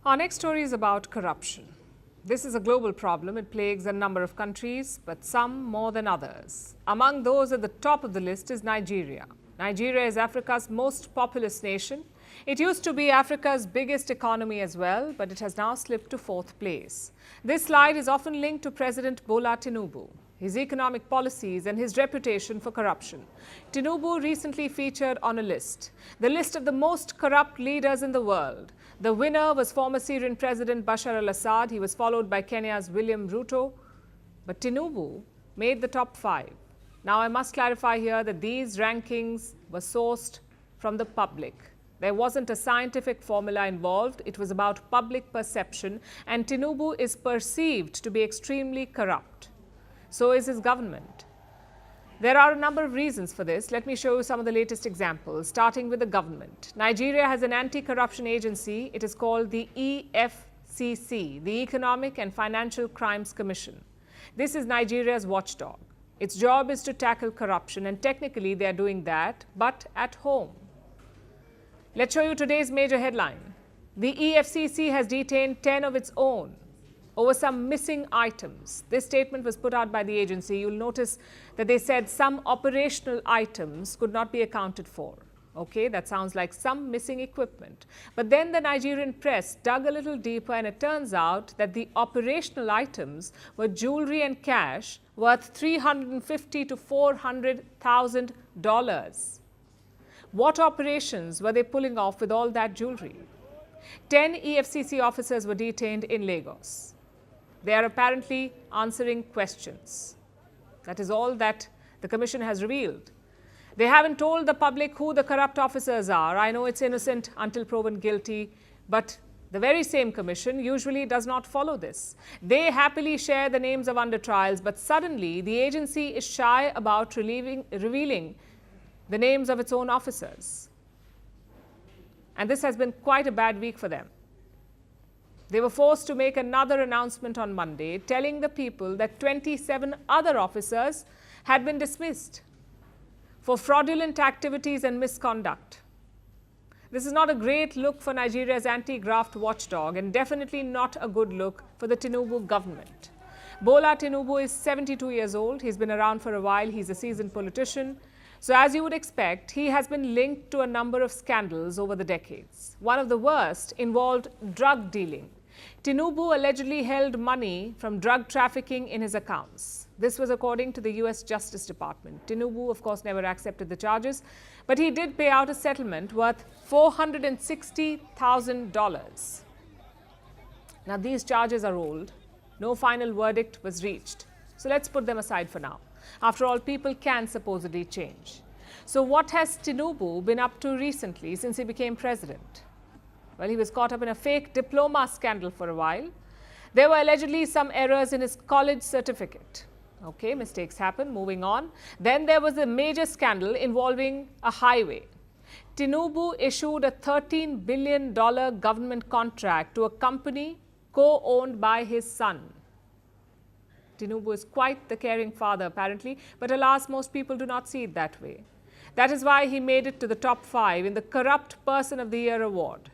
Our next story is about corruption. This is a global problem. It plagues a number of countries, but some more than others. Among those at the top of the list is Nigeria. Nigeria is Africa's most populous nation. It used to be Africa's biggest economy as well, but it has now slipped to fourth place. This slide is often linked to President Bola Tinubu, his economic policies and his reputation for corruption. Tinubu recently featured on a list, the list of the most corrupt leaders in the world. The winner was former Syrian President Bashar al-Assad. He was followed by Kenya's William Ruto. But Tinubu made the top 5. Now, I must clarify here that these rankings were sourced from the public. There wasn't a scientific formula involved. It was about public perception, and Tinubu is perceived to be extremely corrupt. So is his government. There are a number of reasons for this. Let me show you some of the latest examples, starting with the government. Nigeria has an anti-corruption agency. It is called the EFCC, the Economic and Financial Crimes Commission. This is Nigeria's watchdog. Its job is to tackle corruption, and technically they are doing that, but at home. Let's show you today's major headline. The EFCC has detained 10 of its own over some missing items. This statement was put out by the agency. You'll notice that they said some operational items could not be accounted for. Okay, that sounds like some missing equipment. But then the Nigerian press dug a little deeper, and it turns out that the operational items were jewelry and cash worth $350,000 to $400,000. What operations were they pulling off with all that jewelry? 10 EFCC officers were detained in Lagos. They are apparently answering questions. That is all that the commission has revealed. They haven't told the public who the corrupt officers are. I know it's innocent until proven guilty, but the very same commission usually does not follow this. They happily share the names of under trials, but suddenly the agency is shy about revealing the names of its own officers. And this has been quite a bad week for them. They were forced to make another announcement on Monday, telling the people that 27 other officers had been dismissed for fraudulent activities and misconduct. This is not a great look for Nigeria's anti-graft watchdog, and definitely not a good look for the Tinubu government. Bola Tinubu is 72 years old. He's been around for a while. He's a seasoned politician. So as you would expect, he has been linked to a number of scandals over the decades. One of the worst involved drug dealing. Tinubu allegedly held money from drug trafficking in his accounts. This was according to the US Justice Department. Tinubu, of course, never accepted the charges, but he did pay out a settlement worth $460,000. Now, these charges are old. No final verdict was reached. So let's put them aside for now. After all, people can supposedly change. So what has Tinubu been up to recently since he became president? Well, he was caught up in a fake diploma scandal for a while. There were allegedly some errors in his college certificate. Okay, mistakes happen. Moving on. Then there was a major scandal involving a highway. Tinubu issued a $13 billion government contract to a company co-owned by his son. Tinubu is quite the caring father, apparently, but alas, most people do not see it that way. That is why he made it to the top 5 in the Corrupt Person of the Year award.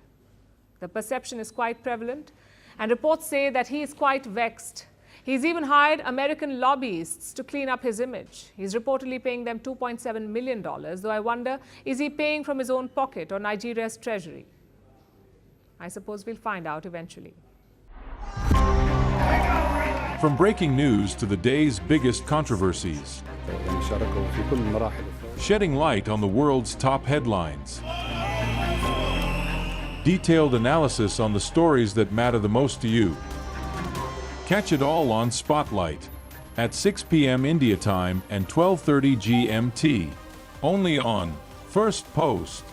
The perception is quite prevalent, and reports say that he is quite vexed. He's even hired American lobbyists to clean up his image. He's reportedly paying them $2.7 million, though I wonder, is he paying from his own pocket or Nigeria's treasury? I suppose we'll find out eventually. From breaking news to the day's biggest controversies, shedding light on the world's top headlines, detailed analysis on the stories that matter the most to you. Catch it all on Spotlight at 6 p.m. India time and 12:30 GMT, only on First Post.